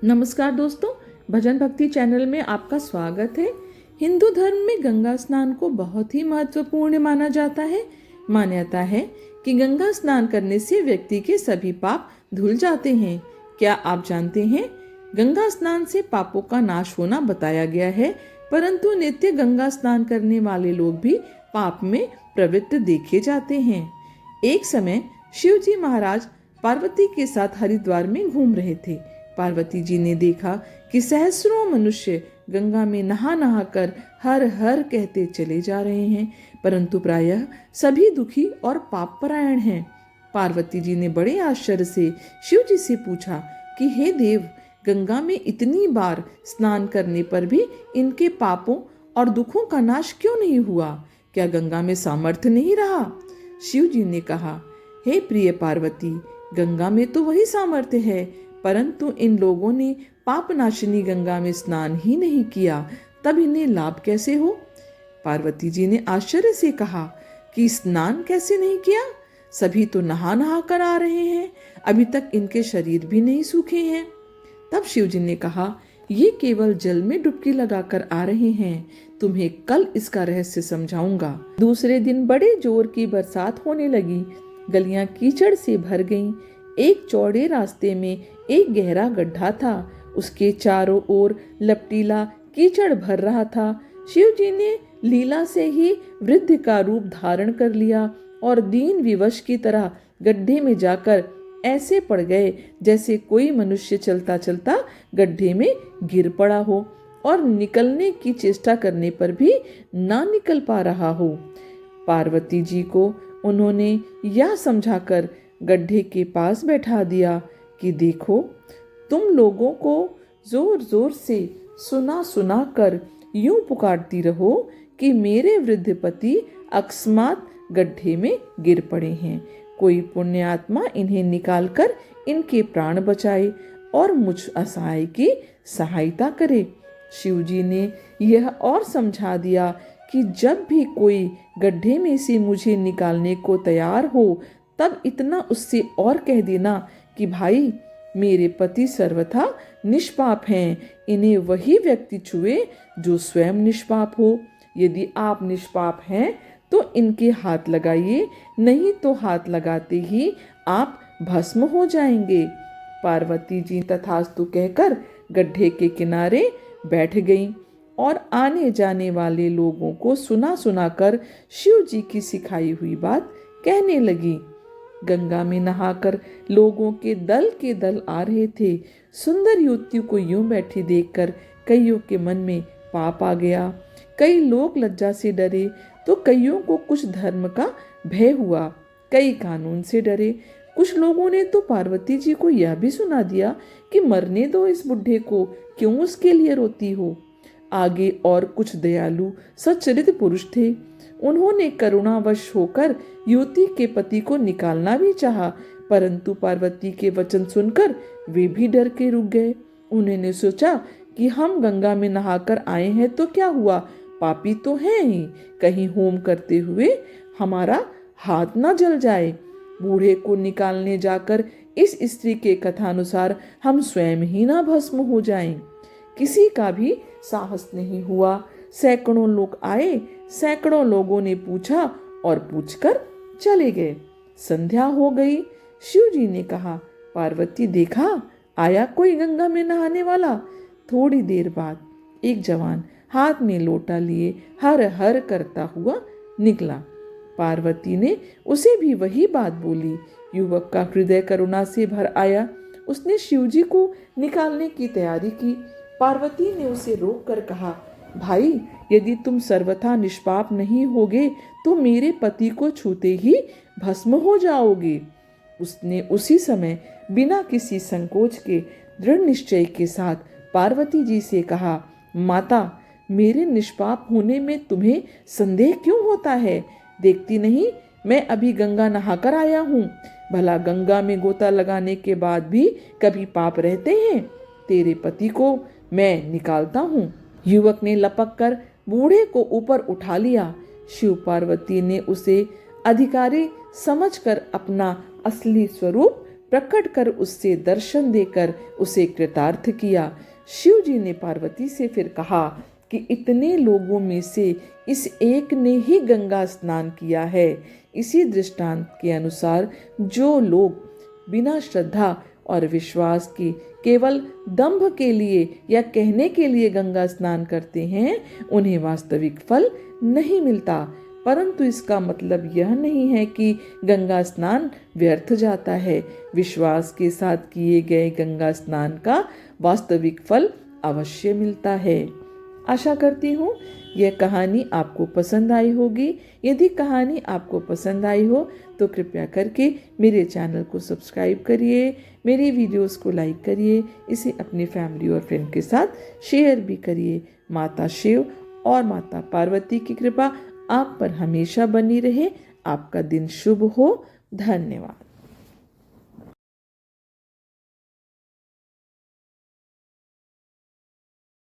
नमस्कार दोस्तों, भजन भक्ति चैनल में आपका स्वागत है। हिंदू धर्म में गंगा स्नान को बहुत ही महत्वपूर्ण माना जाता है। मान्यता है कि गंगा स्नान करने से व्यक्ति के सभी पाप धुल जाते हैं। क्या आप जानते हैं, गंगा स्नान से पापों का नाश होना बताया गया है, परंतु नित्य गंगा स्नान करने वाले लोग भी पाप में प्रवृत्त देखे जाते हैं। एक समय शिव जी महाराज पार्वती के साथ हरिद्वार में घूम रहे थे। पार्वती जी ने देखा कि सहस्रों मनुष्य गंगा में नहा नहा कर हर हर कहते चले जा रहे हैं, परंतु प्रायः सभी दुखी और पाप परायण हैं। पार्वती जी ने बड़े आश्चर्य से शिव जी से पूछा कि हे देव, गंगा में इतनी बार स्नान करने पर भी इनके पापों और दुखों का नाश क्यों नहीं हुआ? क्या गंगा में सामर्थ्य नहीं रहा? शिव जी ने कहा, हे प्रिय पार्वती, गंगा में तो वही सामर्थ्य है, परंतु इन लोगों ने पाप नाशिनी गंगा में स्नान ही नहीं किया, तब इन्हें लाभ कैसे हो? पार्वती जी ने आश्चर्य से कहा कि स्नान कैसे नहीं किया? सभी तो नहा नहा कर आ रहे हैं, अभी तक इनके शरीर भी नहीं सूखे हैं। तब शिव जी ने कहा, ये केवल जल में डुबकी लगाकर आ रहे हैं, तुम्हें कल इसका रहस्य समझाऊंगा। दूसरे दिन बड़े जोर की बरसात होने लगी, गलियां कीचड़ से भर गईं। एक चौड़े रास्ते में एक गहरा गड्ढा था, उसके चारों ओर लपटीला कीचड़ भर रहा था। शिव जी ने लीला से ही वृद्ध का रूप धारण कर लिया और दीन विवश की तरह गड्ढे में जाकर ऐसे पड़ गए जैसे कोई मनुष्य चलता चलता गड्ढे में गिर पड़ा हो और निकलने की चेष्टा करने पर भी ना निकल पा रहा हो। पार्वती जी को उन्होंने यह समझाकर गड्ढे के पास बैठा दिया कि देखो, तुम लोगों को जोर जोर से सुना सुना कर यूं पुकारती रहो कि मेरे वृद्ध पति अकस्मात गड्ढे में गिर पड़े हैं। कोई पुण्यात्मा इन्हें निकालकर इनके प्राण बचाए और मुझ असहाय की सहायता करे। शिव जी ने यह और समझा दिया कि जब भी कोई गड्ढे में से मुझे निकालने को तैयार हो, तब इतना उससे और कह देना कि भाई, मेरे पति सर्वथा निष्पाप हैं, इन्हें वही व्यक्ति छुए जो स्वयं निष्पाप हो। यदि आप निष्पाप हैं तो इनके हाथ लगाइए, नहीं तो हाथ लगाते ही आप भस्म हो जाएंगे। पार्वती जी तथास्तु कहकर गड्ढे के किनारे बैठ गईं और आने जाने वाले लोगों को सुना सुना कर शिव जी की सिखाई हुई बात कहने लगी। गंगा में नहाकर लोगों के दल आ रहे थे। सुंदर युवतियों को यूं बैठी देखकर कईयों के मन में पाप आ गया। कई लोग लज्जा से डरे तो कईयों को कुछ धर्म का भय हुआ, कई कानून से डरे। कुछ लोगों ने तो पार्वती जी को यह भी सुना दिया कि मरने दो इस बुढ़े को, क्यों उसके लिए रोती हो। आगे और कुछ दयालु सच्चरित्र पुरुष थे, उन्होंने करुणावश होकर युवती के पति को निकालना भी चाहा, परंतु पार्वती के वचन सुनकर वे भी डर के रुक गए। उन्होंने सोचा कि हम गंगा में नहाकर आए हैं तो क्या हुआ, पापी तो हैं ही, कहीं होम करते हुए हमारा हाथ ना जल जाए। बूढ़े को निकालने जाकर इस स्त्री के कथानुसार हम स्वयं ही ना भस्म हो जाएं। किसी का भी साहस नहीं हुआ। सैकड़ों लोग आए, सैकड़ों लोगों ने पूछा और पूछकर चले गए। संध्या हो गई। शिव जी ने कहा, पार्वती देखा, आया कोई गंगा में नहाने वाला? थोड़ी देर बाद एक जवान हाथ में लोटा लिए हर हर करता हुआ निकला। पार्वती ने उसे भी वही बात बोली। युवक का हृदय करुणा से भर आया। उसने शिव जी को निकालने की तैयारी की। पार्वती ने उसे रोक कर कहा, भाई, यदि तुम सर्वथा निष्पाप नहीं होगे तो मेरे पति को छूते ही भस्म हो जाओगे। उसने उसी समय बिना किसी संकोच के दृढ़ निश्चय के साथ पार्वती जी से कहा, माता, मेरे निष्पाप होने में तुम्हें संदेह क्यों होता है? देखती नहीं, मैं अभी गंगा नहाकर आया हूँ। भला गंगा में गोता लगाने के बाद भी कभी पाप रहते हैं? तेरे पति को मैं निकालता हूँ। युवक ने लपक कर बूढ़े को ऊपर उठा लिया। शिव पार्वती ने उसे अधिकारी समझकर अपना असली स्वरूप प्रकट कर उससे दर्शन देकर उसे कृतार्थ किया। शिव जी ने पार्वती से फिर कहा कि इतने लोगों में से इस एक ने ही गंगा स्नान किया है। इसी दृष्टांत के अनुसार जो लोग बिना श्रद्धा और विश्वास के केवल दंभ के लिए या कहने के लिए गंगा स्नान करते हैं, उन्हें वास्तविक फल नहीं मिलता। परंतु इसका मतलब यह नहीं है कि गंगा स्नान व्यर्थ जाता है। विश्वास के साथ किए गए गंगा स्नान का वास्तविक फल अवश्य मिलता है। आशा करती हूँ यह कहानी आपको पसंद आई होगी। यदि कहानी आपको पसंद आई हो तो कृपया करके मेरे चैनल को सब्सक्राइब करिए, मेरी वीडियोस को लाइक करिए, इसे अपनी फैमिली और फ्रेंड के साथ शेयर भी करिए। माता शिव और माता पार्वती की कृपा आप पर हमेशा बनी रहे। आपका दिन शुभ हो। धन्यवाद।